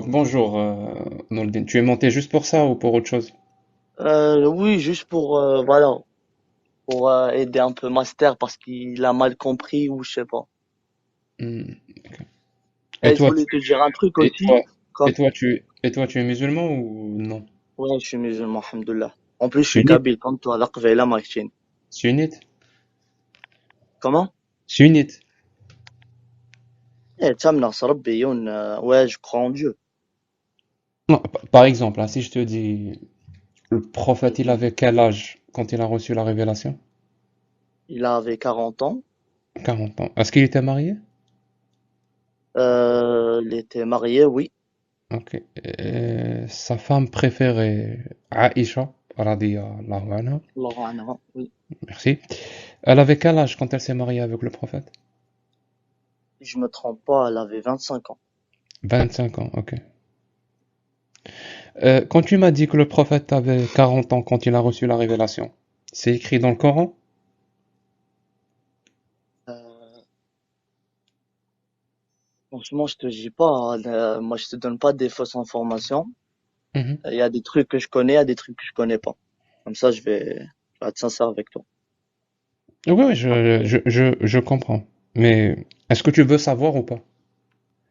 Donc bonjour, Nordine. Tu es monté juste pour ça ou pour autre chose? Oui, juste pour voilà, pour aider un peu Master parce qu'il a mal compris ou je sais pas. Hmm. Et Et je toi, voulais te dire un truc et aussi, toi, comme et toi, tu es musulman ou non? ouais, je suis musulman, alhamdoulilah. En plus, je suis Sunnite? kabyle comme toi, laqvela makin. Sunnite? Comment? Sunnite? Eh, Tsamna, Sarabbiyoun, ouais, je crois en Dieu. Non, par exemple, hein, si je te dis, le prophète, il avait quel âge quand il a reçu la révélation? Il avait 40 ans. 40 ans. Est-ce qu'il était marié? Il était marié, oui. Ok. Et sa femme préférée, Aïcha, radiyallahu anha, Allahu anha, oui. merci. Elle avait quel âge quand elle s'est mariée avec le prophète? Si je me trompe pas, elle avait 25 ans. 25 ans, ok. Quand tu m'as dit que le prophète avait 40 ans quand il a reçu la révélation, c'est écrit dans le Coran? Euh, Franchement, je te dis pas, hein, moi je te donne pas des fausses informations. Mhm. Il y a des trucs que je connais, il y a des trucs que je connais pas. Comme ça, je vais être sincère avec toi. Oui, oui, Après, je comprends. Mais est-ce que tu veux savoir ou pas?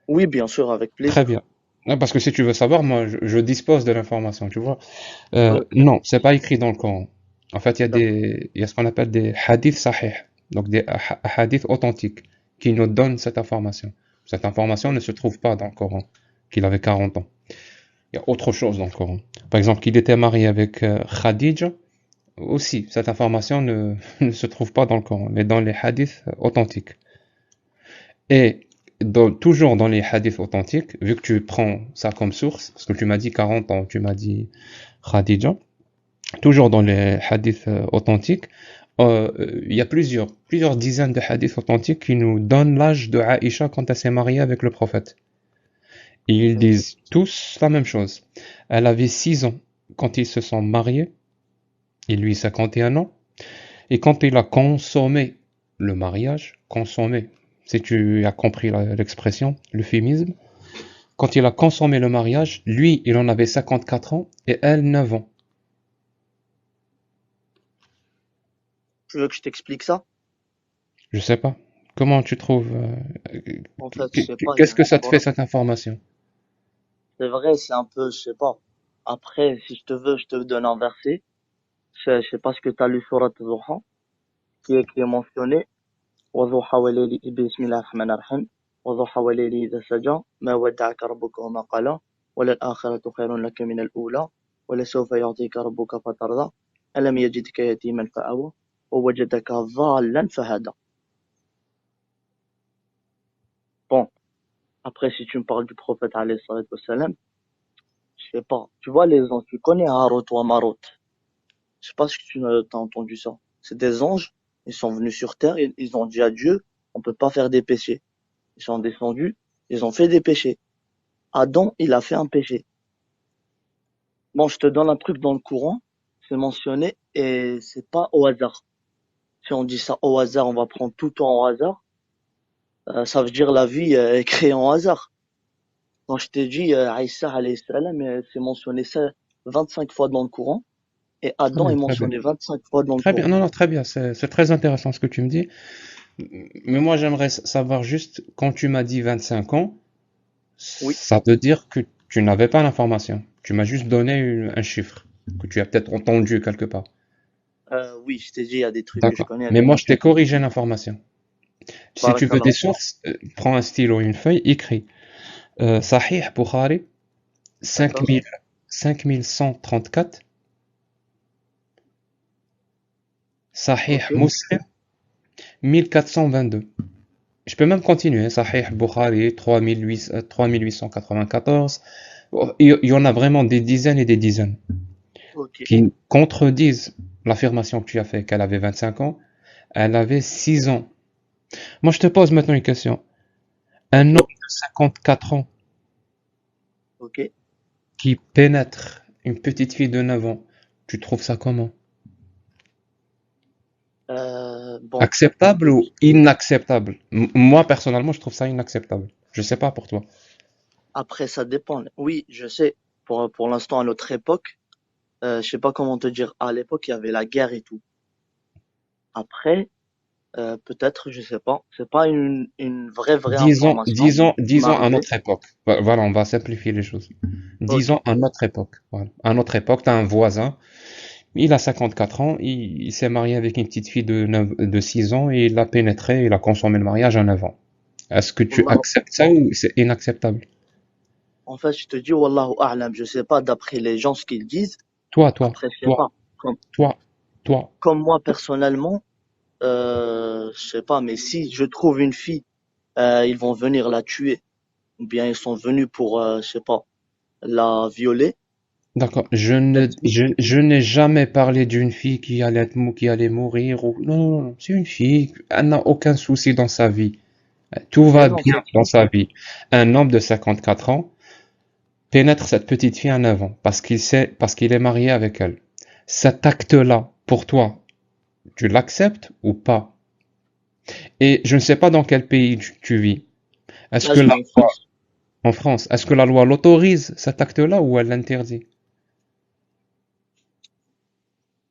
oui, bien sûr, avec Très plaisir. bien. Ah, parce que si tu veux savoir, moi, je dispose de l'information, tu vois. Ok, Non, c'est pas écrit dans le Coran. En fait, d'accord. il y a ce qu'on appelle des hadiths sahih, donc des hadiths authentiques, qui nous donnent cette information. Cette information ne se trouve pas dans le Coran, qu'il avait 40 ans. Il y a autre chose dans le Coran. Par exemple, qu'il était marié avec Khadija. Aussi, cette information ne se trouve pas dans le Coran, mais dans les hadiths authentiques. Et toujours dans les hadiths authentiques, vu que tu prends ça comme source, parce que tu m'as dit 40 ans, tu m'as dit Khadija, toujours dans les hadiths authentiques, il y a plusieurs dizaines de hadiths authentiques qui nous donnent l'âge de Aïcha quand elle s'est mariée avec le prophète. Et ils Ok. disent tous la même chose. Elle avait 6 ans quand ils se sont mariés, et lui 51 ans. Et quand il a consommé le mariage, consommé, si tu as compris l'expression, l'euphémisme, quand il a consommé le mariage, lui, il en avait 54 ans et elle 9 ans. Tu veux que je t'explique ça? Je sais pas. Comment tu trouves En fait, je sais pas, qu'est-ce que ça te fait voilà. cette information? C'est vrai, c'est un peu, je sais pas. Après, si je te veux, je te donne un verset. Je sais pas ce que tu as lu sur Zuha, qui est mentionné. وضحى وليل بسم الله الرحمن الرحيم وضحى وليل إذا سجى ما ودعك ربك وما قلى وللآخرة خير لك من الأولى ولسوف يعطيك ربك فترضى ألم يجدك يتيما فآوى ووجدك ضالا فهدى. Bon, après si tu me parles du prophète alayhi salatu wassalam, je sais pas. Tu vois les anges, tu connais Harut ou Marut. Je sais pas si tu as entendu ça. C'est des anges, ils sont venus sur terre et ils ont dit à Dieu, on peut pas faire des péchés. Ils sont descendus, ils ont fait des péchés. Adam, il a fait un péché. Bon, je te donne un truc dans le courant, c'est mentionné et c'est pas au hasard. Si on dit ça au hasard, on va prendre tout le temps au hasard. Ça veut dire la vie est créée en hasard. Quand je t'ai dit Aïssa alayhi salam, c'est mentionné ça 25 fois dans le courant et Très Adam bien, est très bien. mentionné 25 fois dans le Très bien, courant. non, non, très bien. C'est très intéressant ce que tu me dis. Mais moi, j'aimerais savoir juste, quand tu m'as dit 25 ans, Oui, ça veut dire que tu n'avais pas l'information. Tu m'as juste donné un chiffre que tu as peut-être entendu quelque part. oui, je t'ai dit il y a des trucs que je D'accord. connais, il y a Mais des moi, trucs je que t'ai je connais corrigé pas. l'information. Si tu veux des Barakallah. sources, prends un stylo, une feuille, écris. Sahih Bukhari, D'accord? 5000, 5134. Sahih Ok. Muslim, 1422. Je peux même continuer. Sahih Bukhari, 3894. Il y en a vraiment des dizaines et des dizaines Ok. qui contredisent l'affirmation que tu as fait qu'elle avait 25 ans. Elle avait 6 ans. Moi, je te pose maintenant une question. Un homme Ok. de 54 ans Ok. qui pénètre une petite fille de 9 ans, tu trouves ça comment? Bon, Acceptable ou écoute. inacceptable? Moi, personnellement, je trouve ça inacceptable. Je sais pas pour toi. Après, ça dépend. Oui, je sais. Pour l'instant, à notre époque, je sais pas comment te dire. À l'époque, il y avait la guerre et tout. Après, peut-être, je sais pas. C'est pas une vraie information qui m'est Disons à arrivée. notre époque. Voilà, on va simplifier les choses. Ok. Disons à notre époque. Voilà. À notre époque, tu as un voisin, il a 54 ans, il s'est marié avec une petite fille de 6 ans et il l'a pénétré, il a consommé le mariage à 9 ans. Est-ce que tu Wallahu, acceptes ça ou c'est inacceptable? en fait, je te dis, Wallahu a'lam. Je sais pas d'après les gens ce qu'ils disent. Toi, toi, Après, je sais toi, pas. Comme, toi, toi. comme moi, personnellement, je sais pas, mais si je trouve une fille, ils vont venir la tuer. Ou bien ils sont venus pour, je sais pas, la violer. D'accord. Cette fille, Je n'ai jamais parlé d'une fille qui allait mourir ou, non, non, non. C'est une fille. Elle n'a aucun souci dans sa vie. Tout va présente bien cette dans fille. sa vie. Un homme de 54 ans pénètre cette petite fille en avant parce qu'il est marié avec elle. Cet acte-là, pour toi, tu l'acceptes ou pas? Et je ne sais pas dans quel pays tu vis. Est-ce Là, que je la vis en loi, France. en France, est-ce que la loi l'autorise cet acte-là ou elle l'interdit?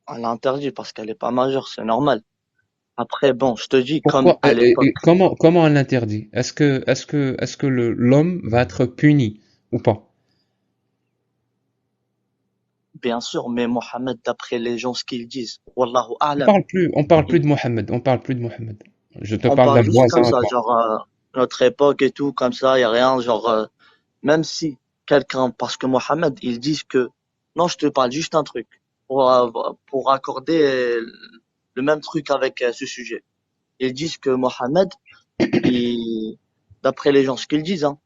Elle l'a interdit parce qu'elle est pas majeure, c'est normal. Après, bon, je te dis, comme Pourquoi à et l'époque, comment elle l'interdit? Est-ce que l'homme va être puni ou pas? bien sûr, mais Mohamed, d'après les gens, ce qu'ils disent, Wallahu a'lam. On parle plus de Mohammed, on parle plus de Mohammed. Je te On parle parle d'un juste comme voisin à ça, toi. genre, notre époque et tout, comme ça, y a rien, genre, même si quelqu'un, parce que Mohamed, ils disent que, non, je te parle juste un truc, pour accorder le même truc avec ce sujet. Ils disent que Mohamed, il, d'après les gens, ce qu'ils disent, hein,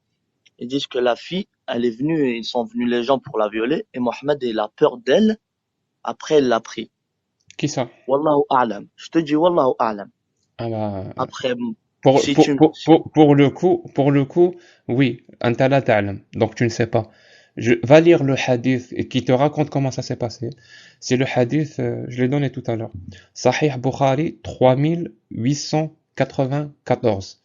ils disent que la fille, elle est venue, ils sont venus les gens pour la violer, et Mohamed, il a peur d'elle, après, elle l'a pris. Qui ça? Wallahu a'lam. Je te dis, Wallahu a'lam. Ah bah, Après, si tu, pour le coup, oui, anta la ta'lam. Donc tu ne sais pas. Va lire le hadith qui te raconte comment ça s'est passé. C'est le hadith, je l'ai donné tout à l'heure. Sahih Bukhari 3894.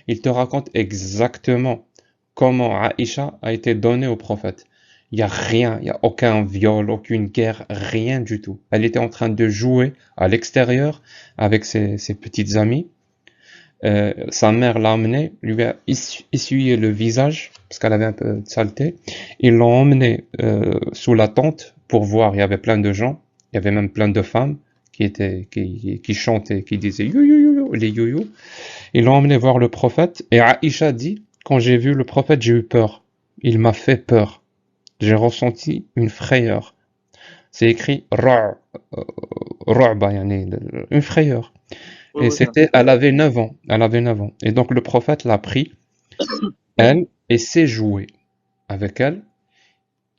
Il te raconte exactement comment Aïcha a été donnée au prophète. Il n'y a rien, il n'y a aucun viol, aucune guerre, rien du tout. Elle était en train de jouer à l'extérieur avec ses petites amies. Sa mère l'a emmené, lui a essuyé le visage parce qu'elle avait un peu de saleté. Ils l'ont emmené sous la tente pour voir. Il y avait plein de gens, il y avait même plein de femmes qui chantaient, qui disaient yo yo yo yo, les yo yo. Ils l'ont emmené voir le prophète et Aïcha dit, quand j'ai vu le prophète, j'ai eu peur. Il m'a fait peur. J'ai ressenti une frayeur. C'est écrit Ru'ba, yani, une frayeur. oui, Et oui, bien sûr. elle avait 9 ans. Elle avait 9 ans. Et donc le prophète l'a pris, elle, et s'est joué avec elle.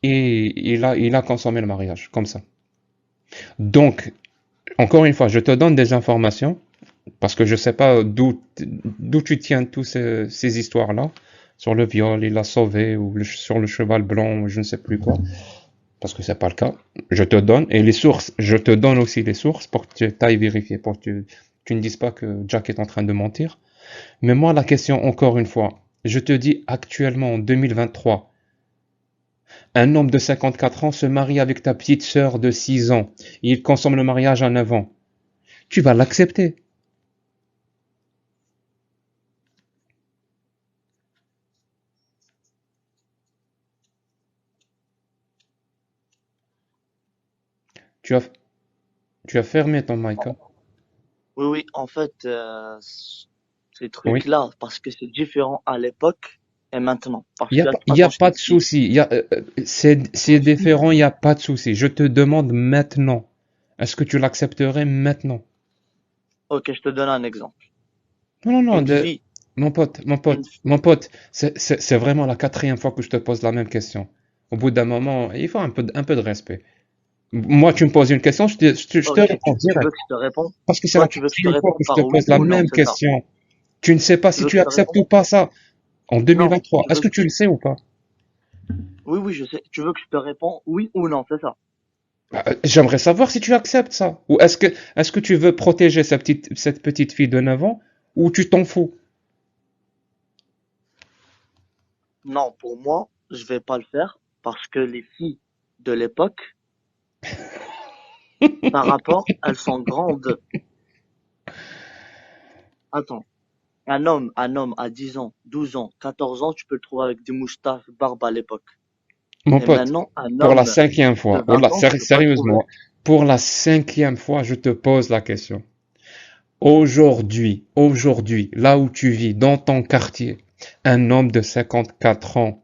Et il a consommé le mariage, comme ça. Donc, encore une fois, je te donne des informations, parce que je sais pas d'où tu tiens tous ces histoires-là, sur le viol, il l'a sauvé, ou sur le cheval blanc, ou je ne sais plus quoi, parce que c'est pas le cas. Je te donne, et les sources, je te donne aussi les sources pour que tu ailles vérifier, pour que tu ne dises pas que Jack est en train de mentir. Mais moi, la question, encore une fois, je te dis actuellement, en 2023, un homme de 54 ans se marie avec ta petite sœur de 6 ans. Il consomme le mariage à 9 ans. Tu vas l'accepter. Tu as, tu as fermé ton mic, hein? Oui, oui, en fait, ces Oui. trucs-là, parce que c'est différent à l'époque et maintenant. Parce que, Il y a attends, je pas de t'explique. souci. C'est Aussi, différent, il n'y a pas de souci. Je te demande maintenant. Est-ce que tu l'accepterais maintenant? ok, je te donne un exemple. Non, non, non, Une fille, une, mon pote, c'est vraiment la quatrième fois que je te pose la même question. Au bout d'un moment, il faut un peu de respect. Moi, tu me poses une question, je te ok, réponds tu veux direct. que je te réponde? Parce que c'est Toi, la tu veux que je te quatrième fois réponde que je te par oui pose la ou non, même c'est ça? question. Tu ne sais pas Tu si veux que tu je te acceptes réponde? ou pas ça en Non, 2023. tu Est-ce veux que que tu le sais ou pas? oui, oui, je sais. Tu veux que je te réponde oui ou non, c'est ça? J'aimerais savoir si tu acceptes ça. Ou est-ce que tu veux protéger cette petite fille de 9 ans ou tu t'en fous? Non, pour moi, je vais pas le faire parce que les filles de l'époque, par rapport, elles sont grandes. Attends, un homme à 10 ans, 12 ans, 14 ans, tu peux le trouver avec des moustaches, barbe à l'époque. Mon Et pote, maintenant, un pour la homme cinquième de fois, 20 ans, tu peux pas le trouver. sérieusement, pour la cinquième fois, je te pose la question. Aujourd'hui, là où tu vis, dans ton quartier, un homme de 54 ans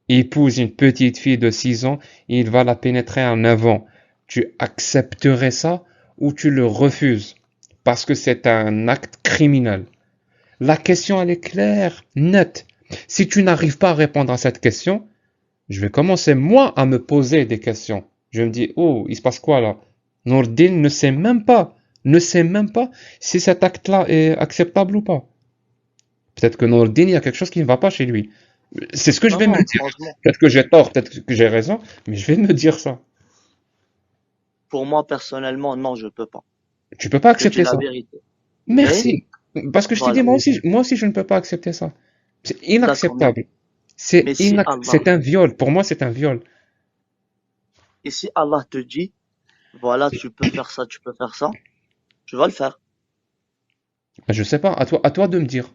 épouse une petite fille de 6 ans et il va la pénétrer en 9 ans. Tu accepterais ça ou tu le refuses? Parce que c'est un acte criminel. La question, elle est claire, nette. Si tu n'arrives pas à répondre à cette question, je vais commencer moi à me poser des questions. Je me dis, oh, il se passe quoi là? Nourdine ne sait même pas si cet acte-là est acceptable ou pas. Peut-être que Nourdine, il y a quelque chose qui ne va pas chez lui. C'est ce que je Non, vais me non, dire. franchement, Peut-être que j'ai tort, peut-être que j'ai raison, mais je vais me dire ça. pour moi, personnellement, non, je peux pas. Tu peux pas Je te dis accepter la ça. vérité. Mais, Merci. Parce que je t'ai dit, voilà, moi aussi, je ne peux pas accepter ça. C'est d'accord, mais, inacceptable. mais si Allah, C'est un viol. Pour moi, c'est un viol. et si Allah te dit, voilà, tu peux faire ça, tu peux faire ça, tu vas le faire. Je sais pas, à toi de me dire.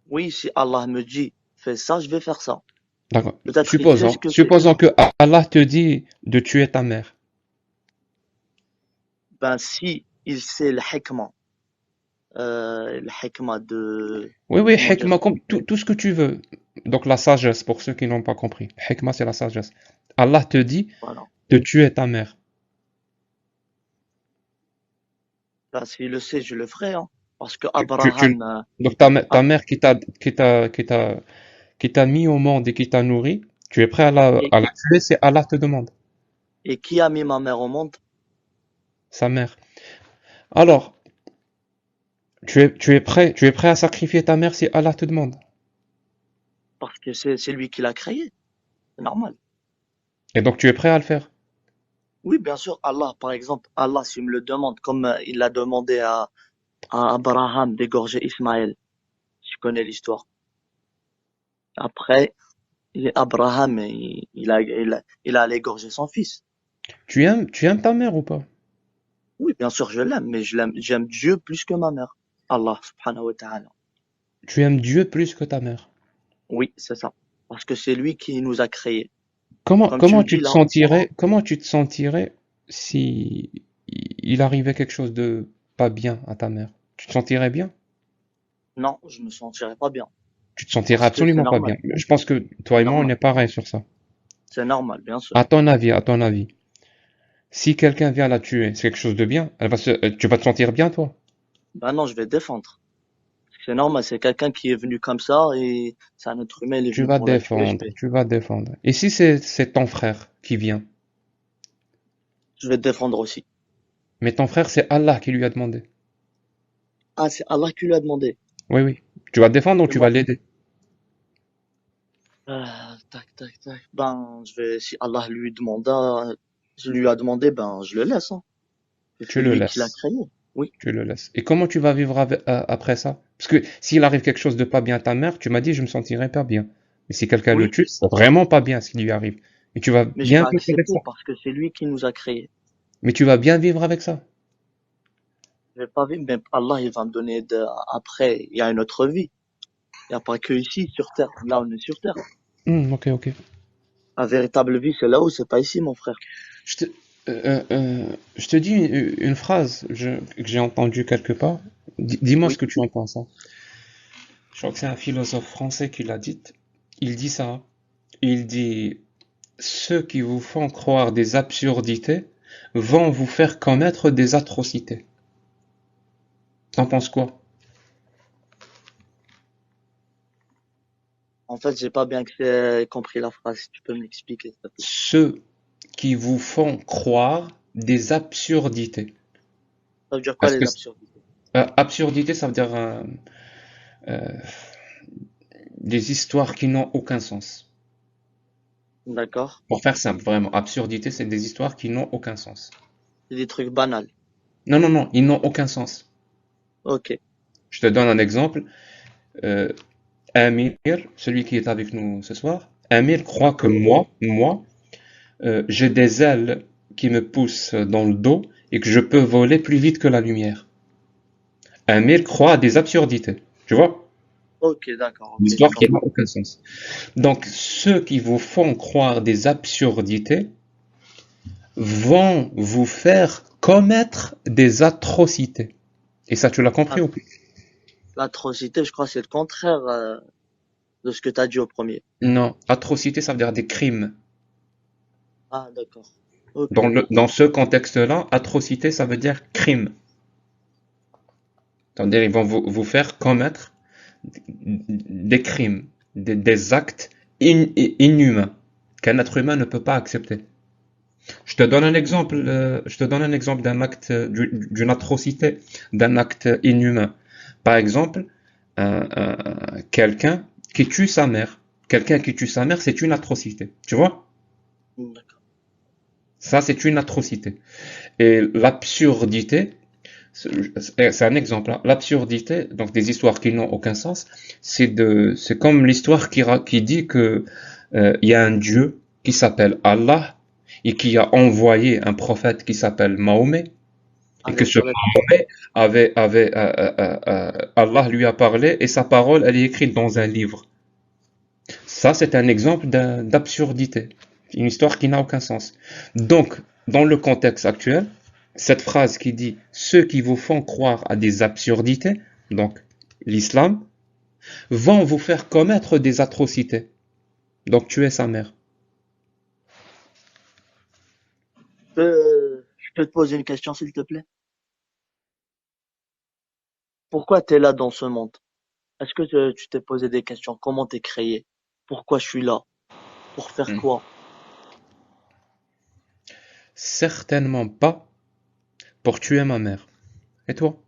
Oui, si Allah me dit, fais ça, je vais faire ça. D'accord. Peut-être il sait ce que c'est. Supposons que Allah te dit de tuer ta mère. Ben, si il sait le hikmah de, Oui, oui, comment dire, hikmah, comme tout ce que tu veux. Donc la sagesse, pour ceux qui n'ont pas compris. Hikmah, c'est la sagesse. Allah te dit voilà. de tuer ta mère. Ben, s'il le sait, je le ferai, hein. Parce que Tu, tu, tu- Abraham, Donc ta Ab- mère qui t'a mis au monde et qui t'a nourri, tu es prêt et, à la tuer si Allah te demande. et qui a mis ma mère au monde? Sa mère. Alors, tu es prêt à sacrifier ta mère si Allah te demande. Parce que c'est lui qui l'a créé. C'est normal. Et donc tu es prêt à le faire. Oui, bien sûr, Allah, par exemple, Allah, s'il me le demande, comme il l'a demandé à Abraham d'égorger Ismaël. Je connais l'histoire. Après, Abraham, il a allé égorger son fils. Tu aimes ta mère ou pas? Oui, bien sûr, je l'aime, mais j'aime Dieu plus que ma mère. Allah, subhanahu wa ta'ala. Tu aimes Dieu plus que ta mère. Oui, c'est ça. Parce que c'est lui qui nous a créés. Comme tu Comment me tu dis te là, sentirais, comment tu te sentirais si il arrivait quelque chose de pas bien à ta mère? Tu te sentirais bien? non, je me sentirais pas bien. Tu te sentirais Parce que c'est absolument pas normal. bien. Je pense que toi C'est et moi, on normal. est pareil sur ça. C'est normal, bien sûr. À ton avis, si quelqu'un vient la tuer, c'est quelque chose de bien. Tu vas te sentir bien, toi. Ben non, je vais défendre. C'est normal, c'est quelqu'un qui est venu comme ça et c'est un être humain, il est venu pour la tuer. Tu vas défendre. Et si c'est ton frère qui vient, Je vais te défendre aussi. mais ton frère, c'est Allah qui lui a demandé. Ah, c'est Allah qui lui a demandé. Oui, oui. Tu vas défendre ou Et tu vas moi, l'aider? tac, tac, tac. Ben, si Allah lui demanda, je lui a demandé, ben, je le laisse, hein. Tu C'est le lui qui l'a laisses. créé. Oui. Tu le laisses. Et comment tu vas vivre après ça? Parce que s'il arrive quelque chose de pas bien à ta mère, tu m'as dit je me sentirais pas bien. Mais si quelqu'un le Oui. tue, c'est vraiment pas bien ce qui lui arrive. Et tu vas Mais je bien vais vivre avec accepter ça. parce que c'est lui qui nous a créés. Mais tu vas bien vivre avec ça. Je vais pas vivre, mais Allah, il va me donner après, il y a une autre vie. Il n'y a pas que ici, sur Terre. Là, on est sur Terre. Ok, ok. La véritable vie, c'est là-haut, c'est pas ici, mon frère. Je te, je te dis une phrase que j'ai entendue quelque part. Dis-moi ce Oui. que tu en penses, hein. Je crois que c'est un philosophe français qui l'a dit. Il dit ça. Il dit, ceux qui vous font croire des absurdités vont vous faire commettre des atrocités. T'en penses quoi? En fait, j'ai pas bien compris la phrase. Si tu peux m'expliquer, s'il te plaît. Ceux qui vous font croire des absurdités. Ça veut dire quoi Parce que les absurdités? absurdité, ça veut dire euh, des histoires qui n'ont aucun sens. D'accord. Pour faire simple, vraiment, absurdité, c'est des histoires qui n'ont aucun sens. C'est des trucs banals. Non, non, non, ils n'ont aucun sens. Ok. Je te donne un exemple. Euh, Amir, celui qui est avec nous ce soir, Amir croit que moi, j'ai des ailes qui me poussent dans le dos et que je peux voler plus vite que la lumière. Amir croit à des absurdités. Tu vois? Ok, d'accord, Une ok, je histoire qui n'a comprends. aucun sens. Donc, ceux qui vous font croire des absurdités vont vous faire commettre des atrocités. Et ça, tu l'as compris Ah, ou pas? l'atrocité, je crois, c'est le contraire de ce que tu as dit au premier. Non, atrocité, ça veut dire des crimes. Ah, d'accord. Ok, Dans ce contexte-là, atrocité, ça veut dire crime. C'est-à-dire, ils vont vous faire commettre des crimes, des actes inhumains qu'un être humain ne peut pas accepter. Je te donne un exemple d'un acte, d'une atrocité, d'un acte inhumain. Par exemple, quelqu'un qui tue sa mère. Quelqu'un qui tue sa mère, c'est une atrocité. Tu vois? d'accord. Ça, c'est une atrocité. Et l'absurdité, c'est un exemple, hein. L'absurdité, donc des histoires qui n'ont aucun sens, c'est comme l'histoire qui dit que il y a un Dieu qui s'appelle Allah et qui a envoyé un prophète qui s'appelle Mahomet et que Allez, ce sur Mahomet Allah lui a parlé et sa parole, elle est écrite dans un livre. Ça, c'est un exemple d'absurdité, une histoire qui n'a aucun sens. Donc, dans le contexte actuel, cette phrase qui dit ceux qui vous font croire à des absurdités, donc l'islam, vont vous faire commettre des atrocités. Donc tuer sa mère. Je peux te poser une question, s'il te plaît? Pourquoi tu es là dans ce monde? Est-ce que tu t'es posé des questions? Comment t'es créé? Pourquoi je suis là? Pour faire Hmm. quoi? Certainement pas pour tuer ma mère. Et toi?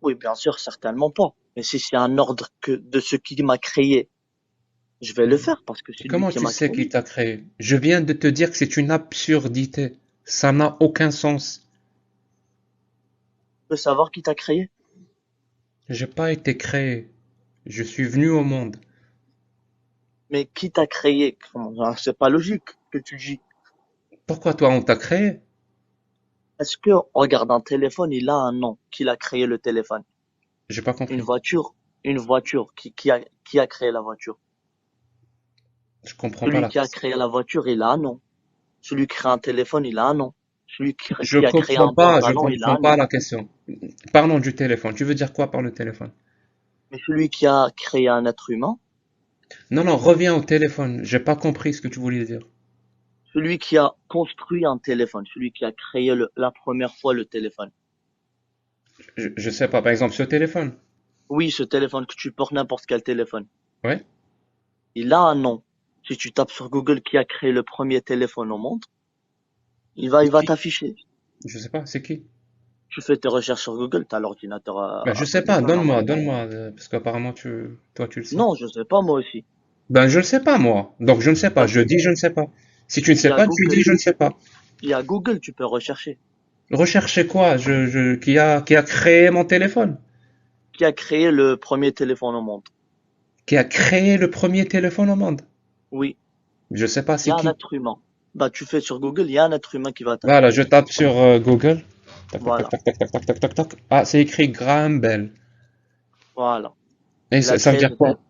Oui, bien sûr, certainement pas. Mais si c'est un ordre que de ce qui m'a créé, je vais le faire parce que Et c'est lui comment qui tu m'a sais qui créé. t'a créé? Je viens de te dire que c'est une absurdité. Ça n'a aucun sens. Tu peux savoir qui t'a créé? J'ai pas été créé. Je suis venu au monde. Mais qui t'a créé? C'est pas logique que tu dis. Pourquoi toi on t'a créé? Est-ce que, regarde, un téléphone, il a un nom. Qui l'a créé le téléphone? J'ai pas Une compris. voiture, une voiture. Qui a créé la voiture? Je comprends pas Celui la qui a question. créé la voiture, il a un nom. Celui qui crée un téléphone, il a un nom. Celui Je qui a créé un je pantalon, il a comprends un pas nom. la question. Parlons du téléphone. Tu veux dire quoi par le téléphone? Mais celui qui a créé un être humain, Non, non, reviens au téléphone. J'ai pas compris ce que tu voulais dire. celui qui a construit un téléphone, celui qui a créé la première fois le téléphone. Je sais pas. Par exemple, ce téléphone. Oui, ce téléphone que tu portes, n'importe quel téléphone. Ouais. Il a un nom. Si tu tapes sur Google qui a créé le premier téléphone au monde, il C'est va qui? t'afficher. Je sais pas. C'est qui? Tu fais tes recherches sur Google, t'as l'ordinateur Ben, je à sais côté de pas. toi, normalement. Donne-moi, parce qu'apparemment toi, tu le sais. Non, je sais pas, moi aussi. Ben, je ne sais pas moi. Donc, je ne sais pas. Bah, Je dis je ne sais pas. Si tu ne il y sais a pas, tu dis Google. je ne sais pas. Il y a Google, tu peux rechercher. Recherchez quoi? Qui a créé mon téléphone? Qui a créé le premier téléphone au monde? Qui a créé le premier téléphone au monde? Oui, Je sais pas il y c'est a un qui. être humain. Bah, tu fais sur Google, il y a un être humain qui va Voilà, t'afficher. je tape sur Google. Tac, tac, tac, Voilà, tac, tac, tac, tac, tac, tac, tac. Ah, c'est écrit Graham Bell. voilà. Et Il a ça veut créé dire ce quoi? téléphone.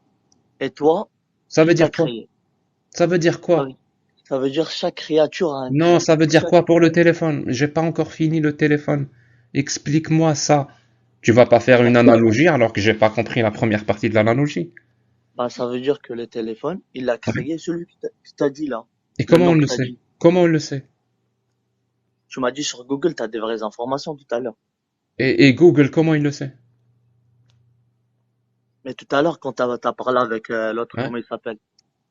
Et toi, Ça veut qui t'a dire quoi? créé? Ça veut dire Ça quoi? veut, ça veut dire chaque créature a un, Non, ça veut dire chaque, quoi pour le téléphone? J'ai pas encore fini le téléphone. Explique-moi ça. Tu vas pas faire une analogie alors que j'ai pas compris la première partie de l'analogie. bah, ça veut dire que le téléphone, il l'a créé celui qui t'a dit là. Et Le comment on nom que le t'as sait? dit. Comment on le sait? Tu m'as dit sur Google, t'as des vraies informations tout à l'heure. Et Google, comment il le sait? Mais tout à l'heure, quand t'as parlé avec l'autre, Hein? comment il s'appelle?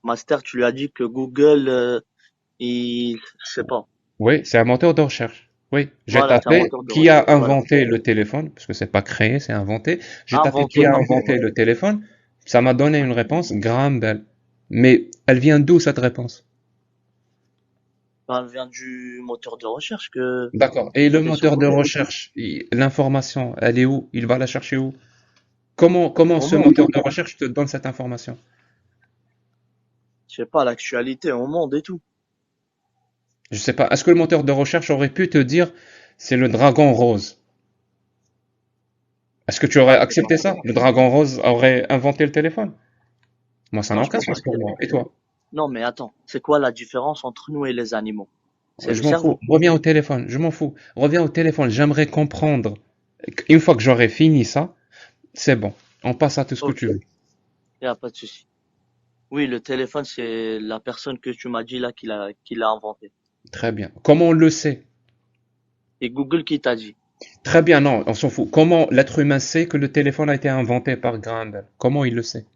Master, tu lui as dit que Google, je sais pas. Oui, c'est un moteur de recherche. Oui, j'ai Voilà, c'est un tapé moteur de qui recherche. a Voilà. inventé le téléphone, parce que c'est pas créé, c'est inventé. J'ai tapé qui Inventé, a pardon. inventé Ouais. le téléphone. Ça m'a donné Ouais. une réponse, Graham Bell. Mais elle vient d'où cette réponse? Ça vient du moteur de recherche que D'accord. Et le tu fais sur moteur de Google. recherche, l'information, elle est où? Il va la chercher où? Comment Au ce monde. moteur de recherche te donne cette information? Je sais pas, l'actualité au monde et tout. Je sais pas. Est-ce que le moteur de recherche aurait pu te dire c'est le dragon rose? Est-ce que tu aurais Ah, je sais pas. accepté ça? Le dragon rose aurait inventé le téléphone? Moi, ça n'a Non, je aucun peux pas sens pour moi. accepter. Et toi? Non, mais attends, c'est quoi la différence entre nous et les animaux? C'est Je le m'en fous. cerveau. Reviens au téléphone. Je m'en fous. Reviens au téléphone. J'aimerais comprendre. Une fois que j'aurai fini ça, c'est bon. On passe à tout ce que Ok, tu veux. y a pas de souci. Oui, le téléphone, c'est la personne que tu m'as dit là qui l'a inventé. Très bien. Comment on le sait? Et Google qui t'a dit. Très bien, non, on s'en fout. Comment l'être humain sait que le téléphone a été inventé par Graham Bell? Comment il le sait?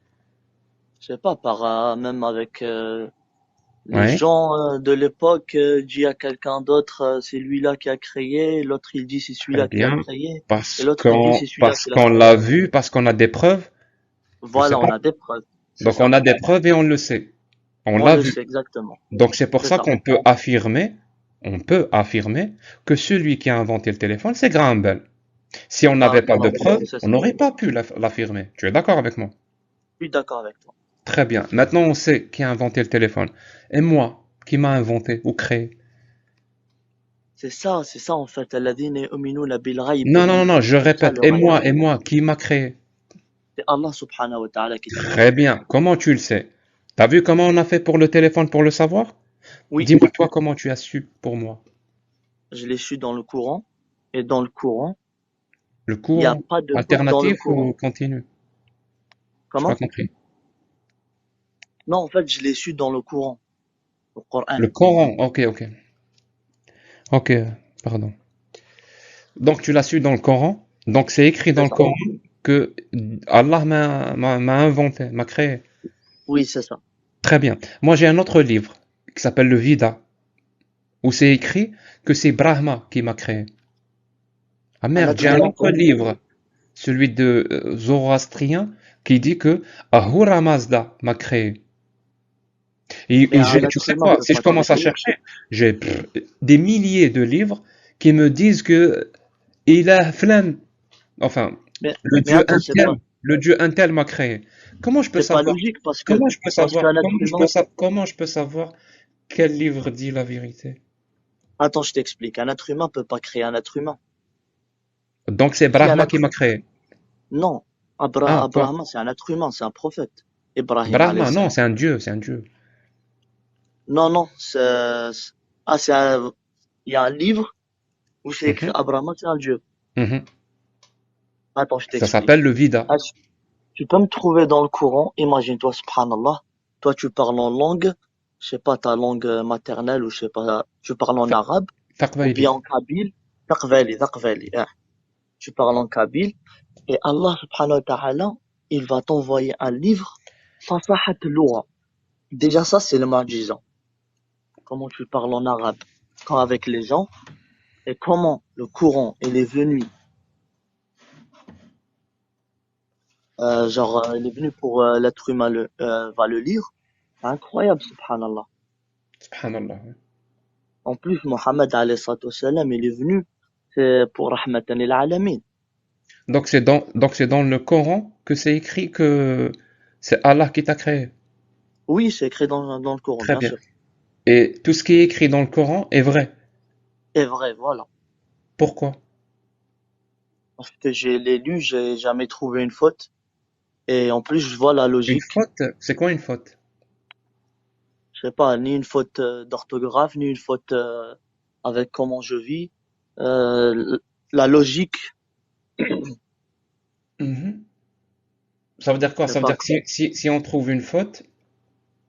Je sais pas, même avec les Ouais, gens de l'époque, dit à quelqu'un d'autre, c'est lui-là qui a créé, l'autre il dit c'est très celui-là qui a bien. créé, et l'autre il dit c'est celui-là Parce qui l'a qu'on créé. l'a vu, parce qu'on a des preuves. Je sais Voilà, pas. on a des preuves. C'est Donc on ça. a des preuves et on le sait. On On l'a le vu. sait exactement. Donc c'est pour C'est ça ça. qu'on peut affirmer que celui qui a inventé le téléphone, c'est Graham Bell. Si on n'avait pas de Barakallahu fik, preuves, c'est on ça. n'aurait pas pu l'affirmer. Tu es d'accord avec moi? Je suis d'accord avec toi. Très bien. Maintenant, on sait qui a inventé le téléphone. Et moi, qui m'a inventé ou créé? C'est ça en fait. Alladhina yu'minuna bil ghaib. Non, non, non, non, je C'est ça répète. le ghaib. Et moi, qui m'a créé? C'est Allah subhanahu wa ta'ala qui t'a créé. Très bien. Comment tu le sais? T'as vu comment on a fait pour le téléphone pour le savoir? Oui, Dis-moi toi comment tu as su pour moi. je l'ai su dans le Coran. Et dans le Coran, Le il n'y a courant pas de faute dans le alternatif Coran. ou continu? J'ai pas Comment? compris. Non, en fait, je l'ai su dans le Coran, le Coran. Le Coran, ok, ok. Ok, pardon. Donc tu l'as su dans le Coran. Donc c'est écrit dans C'est le ça. Coran que Allah m'a inventé, m'a créé. Oui, c'est ça. Très bien. Moi j'ai un autre livre qui s'appelle le Veda, où c'est écrit que c'est Brahma qui m'a créé. Ah Un merde, j'ai être un humain. autre livre, celui de Zoroastrien, qui dit que Ahura Mazda m'a créé. Mais un Tu être sais humain quoi, peut si je pas te commence à créer. chercher, j'ai des milliers de livres qui me disent que il a flan, enfin, Mais, le mais dieu attends, Intel, le dieu Intel m'a créé. Comment je peux c'est pas savoir? logique Comment je peux parce savoir? qu'un être humain, Comment je peux savoir quel livre dit la vérité? attends, je t'explique. Un être humain peut pas créer un être humain. Donc c'est Si un Brahma qui être, m'a créé. non. Ah, quoi? Abraham, c'est un être humain, c'est un prophète. Ibrahim, alayhi Brahma, non, salam. c'est un dieu, c'est un dieu. Non, non, ah, il y a un livre où c'est écrit Mhm, Abraham, c'est un dieu. mhm. Attends, je Ça s'appelle t'explique. le Vida. Ah, tu peux me trouver dans le Coran, imagine-toi, subhanallah, toi tu parles en langue, je sais pas, ta langue maternelle ou je sais pas, tu parles en arabe ou bien Taqbayli. en kabyle, taqvali, hein. Tu parles en kabyle et Allah subhanahu wa ta'ala, il va t'envoyer un livre, fasahat lugha. Déjà ça, c'est le mu'jiza. Comment tu parles en arabe quand avec les gens et comment le Coran il est venu, il est venu pour l'être humain va le lire. C'est incroyable, subhanallah. Subhanallah. En plus, Mohammed alayhi salatu wassalam, il est venu c'est pour rahmatan lil alamin. Donc c'est dans le Coran que c'est écrit que c'est Allah qui t'a créé. Oui, c'est écrit dans le Coran, Très bien bien. sûr. Et tout ce qui est écrit dans le Coran est vrai. C'est vrai, voilà. Pourquoi? Parce que j'ai l'ai lu, j'ai jamais trouvé une faute. Et en plus, je vois la Une logique. faute? C'est quoi une faute? Je sais pas, ni une faute d'orthographe, ni une faute avec comment je vis. La logique, Mhm. Ça veut dire quoi? je sais Ça veut pas. dire que si on trouve une faute,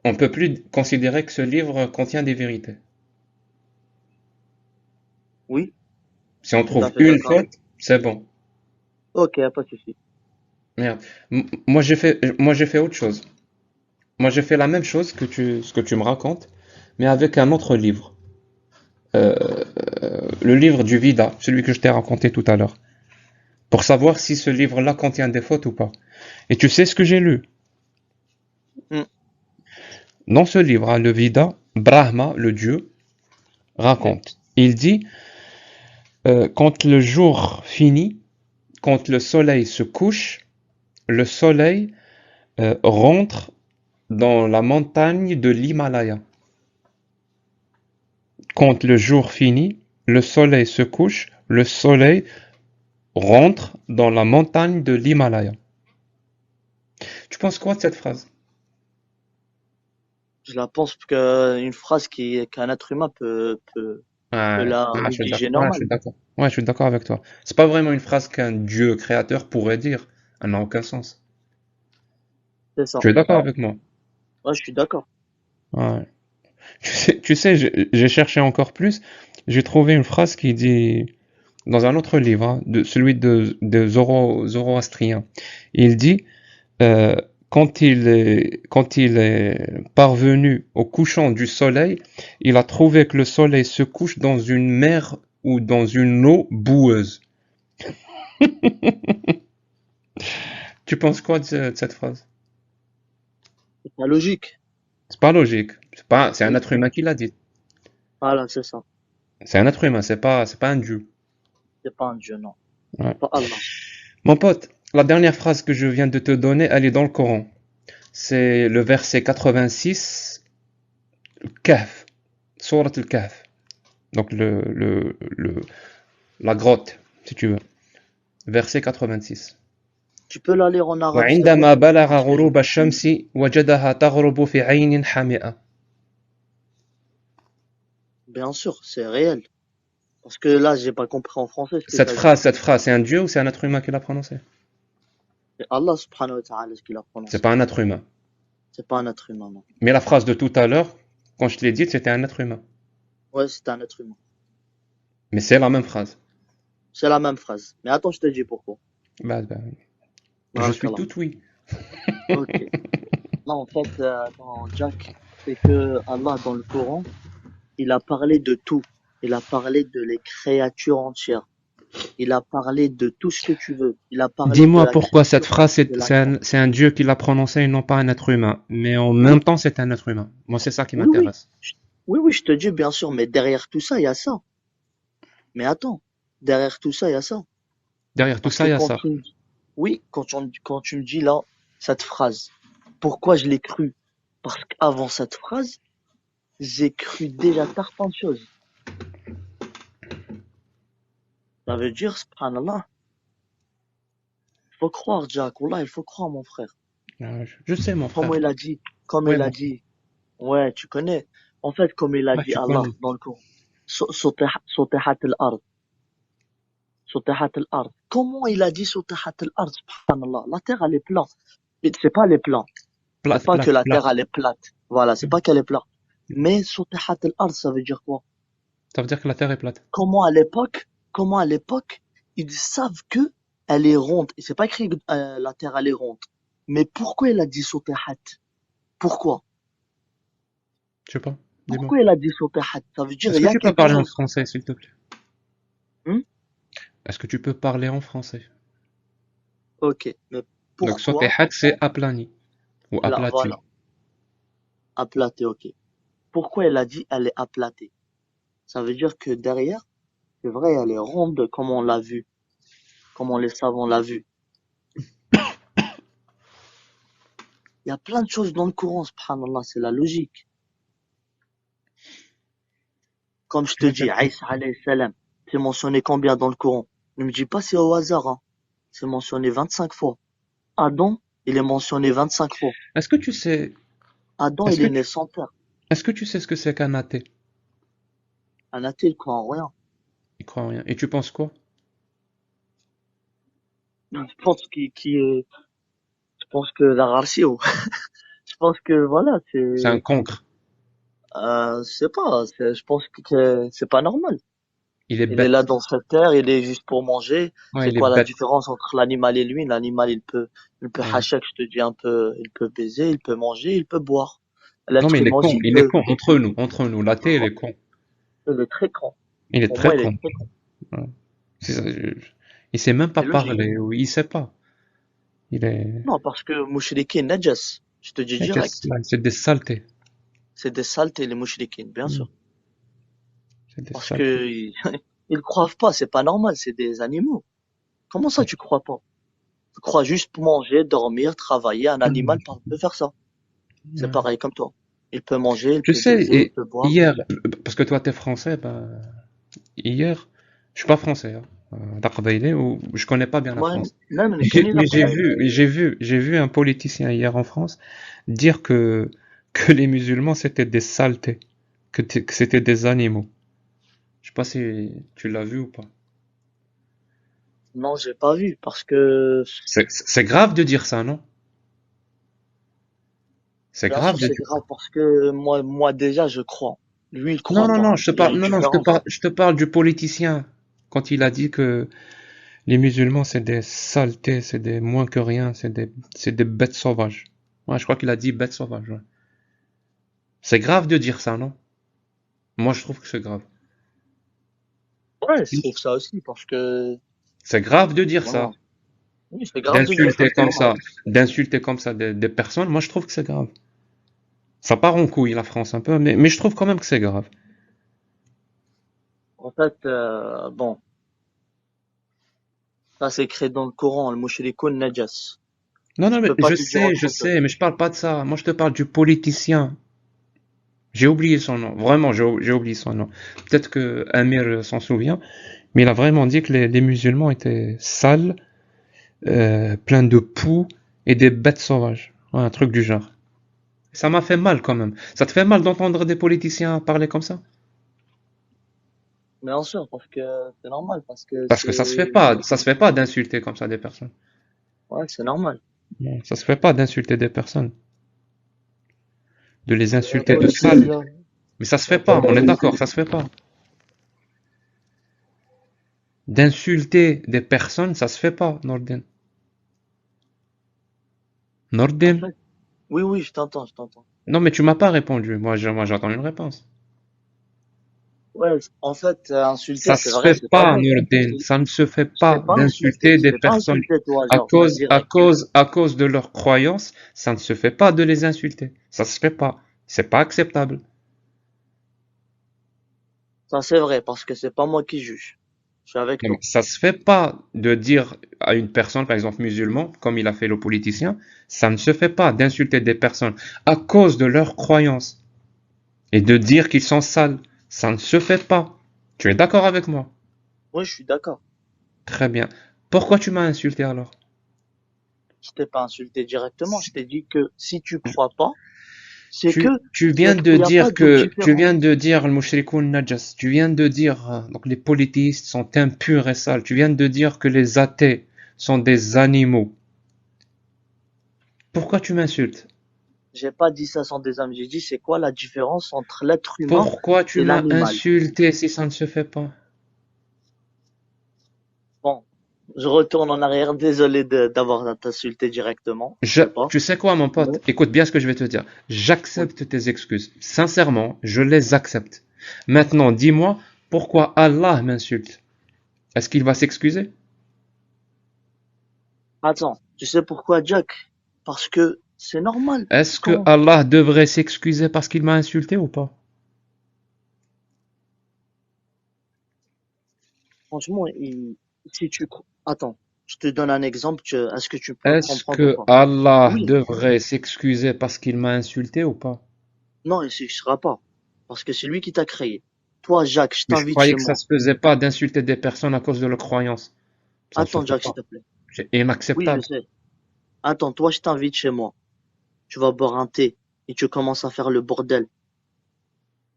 on peut plus considérer que ce livre contient des vérités. Oui, Si on je suis tout trouve à fait une d'accord. faute, c'est bon. Ok, y a pas de souci. Merde. Moi j'ai fait autre chose. Moi j'ai fait la même chose ce que tu me racontes, mais avec un autre livre. Le livre du Vida, celui que je t'ai raconté tout à l'heure. Pour savoir si ce livre-là contient des fautes ou pas. Et tu sais ce que j'ai lu? Hmm, Dans ce livre, hein, le Vida, Brahma, le dieu, raconte. Il dit, quand le jour finit, quand le soleil se couche, le soleil rentre dans la montagne de l'Himalaya. Quand le jour finit, le soleil se couche, le soleil rentre dans la montagne de l'Himalaya. Tu penses quoi de cette phrase? Je la pense qu'une phrase qu'un être humain peut Ouais, la je suis rédiger d'accord. Ouais, je normal. suis d'accord. Ouais, je suis d'accord avec toi. C'est pas vraiment une phrase qu'un Dieu créateur pourrait dire. Elle n'a aucun sens. C'est ça. Tu es d'accord avec moi? Ouais, je suis d'accord. Ouais. J'ai cherché encore plus. J'ai trouvé une phrase qui dit, dans un autre livre, hein, celui de Zoroastrien. Il dit, euh, quand il est parvenu au couchant du soleil, il a trouvé que le soleil se couche dans une mer ou dans une eau boueuse. Tu penses quoi de cette phrase? C'est pas logique. C'est pas logique. C'est un être humain qui l'a dit. Voilà, c'est ça. C'est un être humain, c'est pas un dieu. C'est pas un dieu, non. Ouais. C'est pas Allah. Mon pote, la dernière phrase que je viens de te donner, elle est dans le Coran. C'est le verset 86, Kahf, Surat al-Kahf. Donc la grotte, si tu veux. Verset 86. Tu peux la lire en arabe, s'il te plaît? وعندما بلغ Parce que غروب الشمس وجدها تغرب في عين حمئة. bien sûr, c'est réel. Parce que là, j'ai pas compris en français ce que tu as dit. Cette phrase, c'est un dieu ou c'est un être humain qui l'a prononcée? C'est Allah subhanahu wa ta'ala ce qu'il a C'est prononcé. pas un être humain. C'est pas un être humain, non. Mais la phrase de tout à l'heure, quand je te l'ai dite, c'était un être humain. Ouais, c'est un être humain. Mais c'est la même phrase. C'est la même phrase. Mais attends, je te dis pourquoi. Bah, je suis Barakallah. tout oui. Ok. Non, en fait, attends, Jack, c'est que Allah, dans le Coran, il a parlé de tout. Il a parlé de les créatures entières. Il a parlé de tout ce que tu veux. Il a parlé de Dis-moi la pourquoi cette créature phrase, de la terre. c'est un dieu qui l'a prononcée et non pas un être humain. Mais en même Oui, temps, c'est un être humain. Moi, c'est ça qui oui, oui. m'intéresse. Oui, oui, je te dis, bien sûr, mais derrière tout ça, il y a ça. Mais attends, derrière tout ça, il y a ça. Derrière tout Parce ça, que il y a quand ça. tu me dis, oui, quand tu me dis là, cette phrase, pourquoi je l'ai cru? Parce qu'avant cette phrase, j'ai cru déjà certaines choses. Ça veut dire, subhanallah, il faut croire, Jack. Wallah, il faut croire, mon frère. Je sais, mon Comme frère. il a dit, comme Ouais, il a mon frère. dit, ouais, tu connais. En fait, comme il a Ouais, dit tu Allah connais. dans le Coran, Sotehat al-ard, Sotehat al-ard. Comment il a dit Sotehat al-ard, subhanallah? La terre, elle est plate. Et c'est pas elle est plate. C'est Plate, pas que plate, la terre, plate. elle est plate. Voilà, c'est pas qu'elle est plate. Mais Sotehat al-ard, ça veut dire quoi? Ça veut dire que la terre est plate. Comment à l'époque, ils savent que elle est ronde. Et c'est pas écrit la terre, elle est ronde. Mais pourquoi il a dit Sotehat? Pourquoi? Je sais pas. Dis-moi. Pourquoi il a dit Sotehat? Ça veut dire Est-ce il que y a tu peux quelque parler en chose. français, s'il te plaît? Hmm. Est-ce que tu peux parler en français? Ok, mais Donc, pourquoi? Sotehat, c'est aplani. Ou Là, voilà, aplati. aplaté, ok. Pourquoi elle a dit elle est aplatée? Ça veut dire que derrière, c'est vrai, elle est ronde comme on l'a vu, comme les savants l'a vu. Il y a plein de choses dans le Coran, subhanallah, c'est la logique. Comme je Je te veux dis, dire quoi? Aïssa alayhi salam, c'est mentionné combien dans le Coran? Ne me dis pas c'est au hasard, hein. C'est mentionné 25 fois. Adam, il est mentionné 25 fois. Est-ce que tu sais, Adam, est-ce il que est né tu, sans père. est-ce que tu sais ce que c'est qu'un athée? Un athée, il croit en rien. Il croit en rien. Et tu penses quoi? Je pense je pense que la ratio. Je pense que voilà, C'est un cancre. je sais pas, je pense que c'est pas normal. Il est Il est là bête. dans cette terre, il est juste pour manger. Ouais, C'est il est quoi la bête. différence entre l'animal et lui? L'animal, il peut Ouais. hachek, je te dis un peu, il peut baiser, il peut manger, il peut boire. Non, mais L'être il est humain con. aussi, Il est con entre nous. Entre nous. L'athée, il est con. il est très con. Il est Pour très moi, il est con. très con. Ouais. Il sait même pas C'est logique. parler. Ou il sait pas. Il est. Non, parce que mouchriquin, najas, je te dis direct. C'est des saletés. C'est des saletés, les mouchriquins, bien Hmm. sûr. C'est des Parce saletés. que ils croient pas, c'est pas normal, c'est des animaux. Comment ça, tu crois pas? Je crois juste manger, dormir, travailler. Un animal peut faire ça. C'est Ouais. pareil comme toi. Il peut manger, il Je peut sais, baiser, il et peut boire. hier, parce que toi t'es français, ben, hier, je suis pas français, hein. Taqbaïli, ou je connais pas bien la Ouais, France. même نكني Mais نقبل. j'ai vu un politicien hier en France dire que les musulmans c'était des saletés, que c'était des animaux. Je sais pas si tu l'as vu ou pas. Non, j'ai pas vu parce que, C'est grave de dire ça, non? C'est bien grave sûr, de c'est dire ça. grave parce que moi déjà, je crois. Lui, il Non, croit non, pas. non, Il y a une différence. je te parle du politicien quand il a dit que les musulmans c'est des saletés, c'est des moins que rien, c'est des bêtes sauvages. Ouais, je crois qu'il a dit bêtes sauvages. Ouais. C'est grave de dire ça, non? Moi, je trouve que c'est grave. Ouais, je trouve ça aussi parce que, C'est grave de dire ça. voilà. Oui, c'est grave de dire ça, D'insulter c'est comme normal. ça, d'insulter comme ça des personnes, moi je trouve que c'est grave. Ça part en couille la France un peu, mais je trouve quand même que c'est grave. En fait, bon, ça c'est écrit dans le Coran, le mushrikoun najas. Non, non, Je mais peux pas te dire autre chose. mais je parle pas de ça. Moi je te parle du politicien. J'ai oublié son nom, vraiment j'ai oublié son nom. Peut-être que Amir s'en souvient, mais il a vraiment dit que les musulmans étaient sales, pleins de poux et des bêtes sauvages. Ouais, un truc du genre. Ça m'a fait mal quand même. Ça te fait mal d'entendre des politiciens parler comme ça? Bien sûr, parce que c'est normal, parce que Parce que ça se fait pas d'insulter comme ça des personnes. ouais, c'est normal. Non, ça se fait pas d'insulter des personnes, de les Un insulter de sales. politicien, Mais ça se fait un pas, on est politicien. d'accord, ça se fait pas. D'insulter des personnes, ça se fait pas, Nordin. En Nordin? fait, oui, oui, je t'entends, je t'entends. Non, mais tu m'as pas répondu. Moi, j'attends une réponse. Ouais, en fait, insulter, Ça c'est se vrai, fait c'est pas pas, bien. Nordin. Ça ne se fait Je t'ai pas pas insulté, d'insulter je des t'ai pas personnes insulté, toi, genre, direct. à cause de leurs croyances. Ça ne se fait pas de les insulter. Ça se fait pas. C'est pas acceptable. Ça, c'est vrai, parce que c'est pas moi qui juge. Je suis avec Non, mais toi. ça se fait pas de dire à une personne, par exemple musulman, comme il a fait le politicien, ça ne se fait pas d'insulter des personnes à cause de leurs croyances et de dire qu'ils sont sales. Ça ne se fait pas. Tu es d'accord avec moi? Oui, je suis d'accord. Très bien. Pourquoi tu m'as insulté alors? Je t'ai pas insulté directement. Je t'ai dit que si tu crois pas, c'est que, Tu c'est viens de qu'il n'y a pas dire de tu différence. viens de dire le mushrikoun najas. Tu viens de dire donc les polythéistes sont impurs et sales. Tu viens de dire que les athées sont des animaux. Pourquoi tu m'insultes? J'ai pas dit ça sans des âmes. J'ai dit c'est quoi la différence entre l'être humain Pourquoi tu et m'as l'animal. insulté si ça ne se fait pas? Bon, je retourne en arrière. Désolé d'avoir t'insulté directement. Je sais pas. Tu sais quoi, mon Mais pote? Écoute bien ce que je vais te dire. oui. J'accepte tes excuses. Sincèrement, je les accepte. Maintenant, dis-moi pourquoi Allah m'insulte. Est-ce qu'il va s'excuser? Attends, tu sais pourquoi, Jack? Parce que c'est normal. Est-ce que Quand, Allah devrait s'excuser parce qu'il m'a insulté ou pas? franchement, si tu, attends, je te donne un exemple. Est-ce que tu peux Est-ce comprendre ou que pas? Allah Oui. devrait s'excuser parce qu'il m'a insulté ou pas? Non, il ne sera pas. Parce que c'est lui qui t'a créé. Toi, Jacques, je Mais je t'invite croyais chez que ça moi. se faisait pas d'insulter des personnes à cause de leurs croyances. Ça ne se Attends, fait Jacques, s'il pas. te plaît. C'est Oui, je inacceptable. sais. Attends, toi, je t'invite chez moi. Tu vas boire un thé et tu commences à faire le bordel.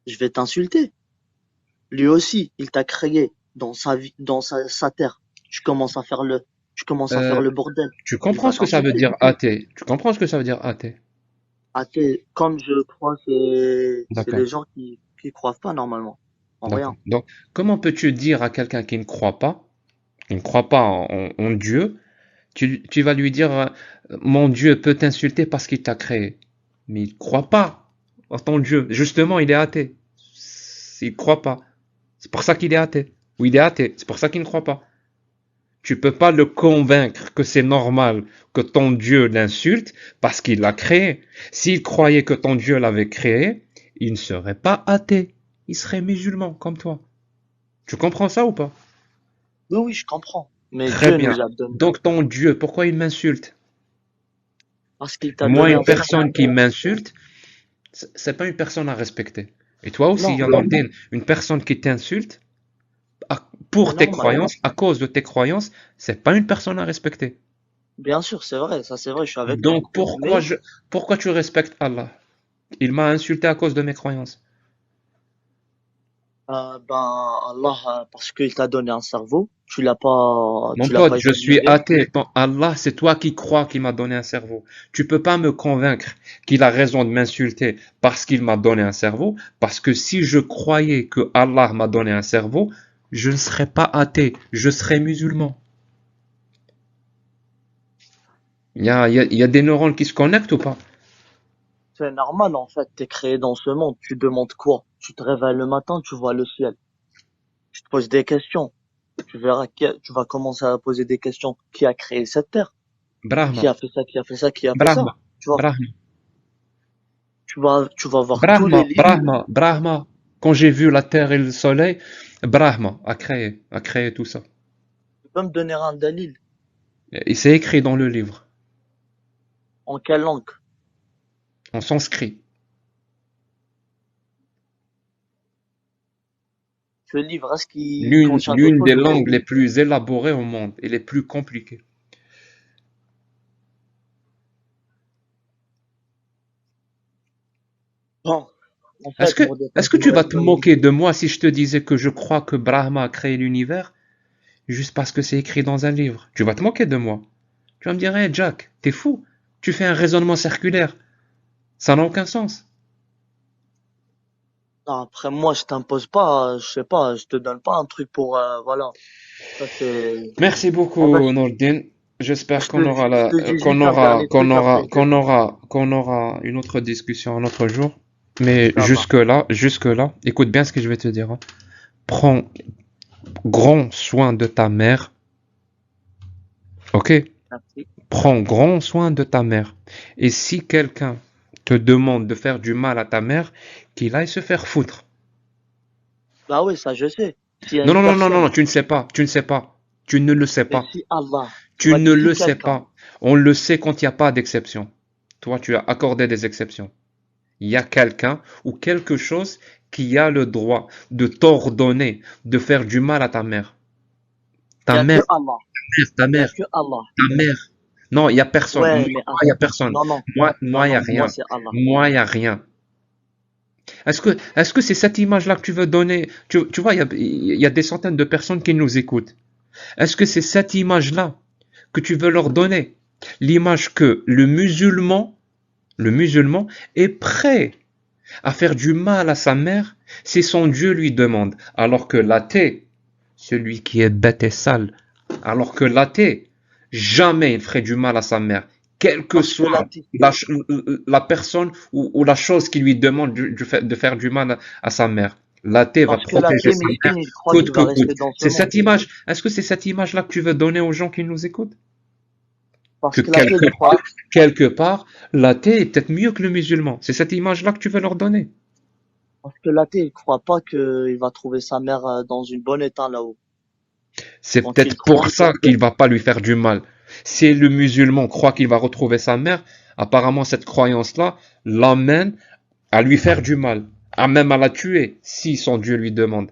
Je vais t'insulter. Lui aussi, il t'a créé dans sa vie, dans sa terre. Tu commences à faire Euh, le bordel. Tu Il comprends va ce que ça veut t'insulter. dire athée? Tu comprends ce que ça veut dire athée? Ah, comme je crois, c'est D'accord. les gens qui croient pas normalement. En D'accord. rien. Donc, comment peux-tu dire à quelqu'un qui ne croit pas en Dieu, tu vas lui dire, mon Dieu peut t'insulter parce qu'il t'a créé. Mais il ne croit pas en ton Dieu. Justement, il est athée. Il ne croit pas. C'est pour ça qu'il est athée. Ou il est athée. C'est pour ça qu'il ne croit pas. Tu peux pas le convaincre que c'est normal que ton Dieu l'insulte parce qu'il l'a créé. S'il croyait que ton Dieu l'avait créé, il ne serait pas athée. Il serait musulman comme toi. Tu comprends ça ou pas? Oui, oui, je comprends. Mais Très Dieu bien. nous a donné Donc ton Dieu, pourquoi il m'insulte? parce qu'il t'a Moi, donné une un cerveau. personne qui m'insulte, c'est pas une personne à respecter. Et toi aussi, Non, Yandine, une personne qui t'insulte, c'est pour tes normal. croyances, à cause de tes croyances, c'est pas une personne à respecter. Bien sûr, c'est vrai, ça c'est vrai, je suis avec toi. Donc Mais pourquoi tu respectes Allah? Il m'a insulté à cause de mes croyances. ben Allah, parce qu'il t'a donné un cerveau, Mon tu l'as pote, pas je suis utilisé. athée. Allah, c'est toi qui crois qu'il m'a donné un cerveau. Tu peux pas me convaincre qu'il a raison de m'insulter parce qu'il m'a donné un cerveau, parce que si je croyais que Allah m'a donné un cerveau, je ne serais pas athée, je serais musulman. Il y a des neurones qui se connectent ou pas? C'est normal en fait, t'es créé dans ce monde. Tu demandes quoi? Tu te réveilles le matin, tu vois le ciel. Tu te poses des questions. Tu vas commencer à poser des questions. Qui a créé cette terre? Qui Brahma, a fait ça? Qui a fait ça? Qui a fait ça? Brahma, Tu vois, Brahma, tu vas voir tous les Brahma, livres. Brahma, Brahma. Quand j'ai vu la terre et le soleil, Brahma a créé tout ça. Tu peux me donner un dalil? Et c'est écrit dans le livre, En quelle langue? en sanskrit. Ce livre, est-ce qu'il contient des L'une fautes des ou pas? langues les plus élaborées au monde et les plus compliquées. Bon, en fait, mon Est-ce que détachement tu vas te reste. moquer de moi si je te disais que je crois que Brahma a créé l'univers juste parce que c'est écrit dans un livre? Tu vas te moquer de moi. Tu vas me dire, hey Jack, t'es fou. Tu fais un raisonnement circulaire. Ça n'a aucun sens. Non, après, moi, je t'impose pas, je sais pas, je te donne pas un truc pour, voilà. Ça, c'est, Merci en fait, beaucoup, Nordin. J'espère qu'on aura je te dis juste un dernier truc, après, qu'on aura une autre discussion un autre jour. Mais ça marche. jusque là, écoute bien ce que je vais te dire, hein. Prends grand soin de ta mère, ok? Merci. Prends grand soin de ta mère. Et si quelqu'un te demande de faire du mal à ta mère, qu'il aille se faire foutre. Bah oui, ça, je sais. S'il y a Non, une non, non, non, non, personne, non, tu ne sais pas, tu ne sais pas, tu ne le sais mais pas, si Allah, tu tu m'as ne dit si le sais quelqu'un, pas. On le sait quand il n'y a pas d'exception. Toi, tu as accordé des exceptions. Il y a quelqu'un ou quelque chose qui a le droit de t'ordonner de faire du mal à ta mère. il y Ta a que mère, Allah, ta il y a mère, que Allah. ta mère. Non, il y a personne. Ouais, Moi, mais il y attends. a personne. Non, non, non, Moi, il y a non, moi, rien. c'est Allah. Moi, il y a rien. Est-ce que c'est cette image-là que tu veux donner? Tu vois, il y a des centaines de personnes qui nous écoutent. Est-ce que c'est cette image-là que tu veux leur donner? L'image que le musulman est prêt à faire du mal à sa mère si son Dieu lui demande. Alors que l'athée, celui qui est bête et sale, alors que l'athée, jamais il ferait du mal à sa mère, quelle que Parce que soit la personne ou la chose qui lui demande de faire du mal à sa mère. L'athée va parce que protéger l'athée, sa mère Miskin, il croit coûte qu'il que va coûte. rester dans ce C'est monde. cette image. Est-ce que c'est cette image-là que tu veux donner aux gens qui nous écoutent? Que Parce que l'athée, il croit, quelque part, l'athée est peut-être mieux que le musulman. C'est cette image-là que tu veux leur donner. parce que l'athée, il croit pas qu'il va trouver sa mère dans une bonne état là-haut. C'est Donc il peut-être pour croit, ça qu'il va pas lui faire du mal. Si le musulman croit qu'il va retrouver sa mère, apparemment cette croyance-là l'amène à lui faire du mal, à même à la tuer, si son Dieu lui demande.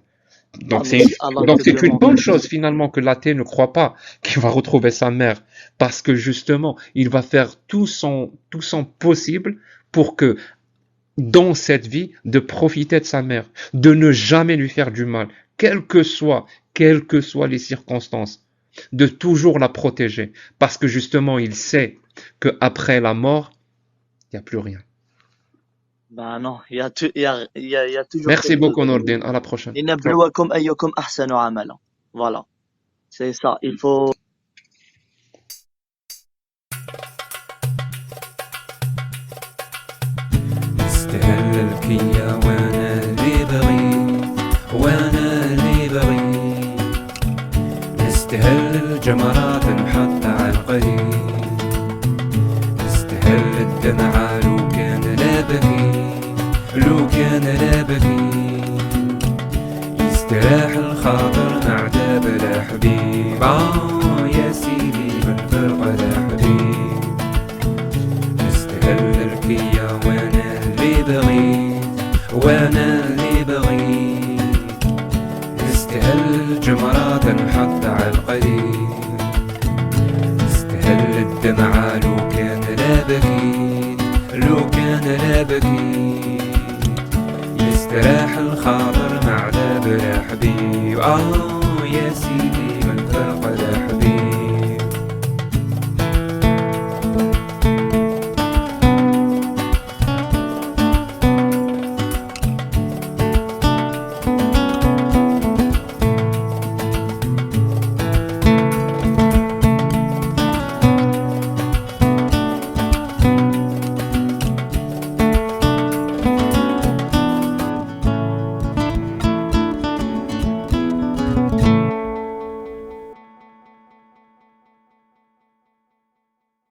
ah, Donc mais si Allah te c'est une demande, bonne chose finalement que l'athée ne croit pas qu'il va retrouver sa mère, parce que justement, il va faire tout son possible pour que dans cette vie, de profiter de sa mère, de ne jamais lui faire du mal, quelles que soient les circonstances, de toujours la protéger, parce que justement, il sait qu'après la mort, il n'y a plus rien. ben non, il y a toujours Merci quelque beaucoup, chose. Nordin. À la prochaine. Ciao. لنبلوكم أيكم أحسن عملا. Voilà, c'est ça. Il faut استهل الكيا وانا اللي بغي وانا اللي بغي استهل الجمرات نحط على القريب استهل الدمعة لو كان لا بكي لو كان لا بكي استراح الخاطر مع داب الحبيب يستاهل الكية وانا اللي بغيت، وانا اللي بغيت. يستاهل جمرة تنحط على القليل، يستاهل الدمعة لو كان لا بكيت، لو كان لا بكيت. يستراح الخاطر مع ذا بلا حبيب.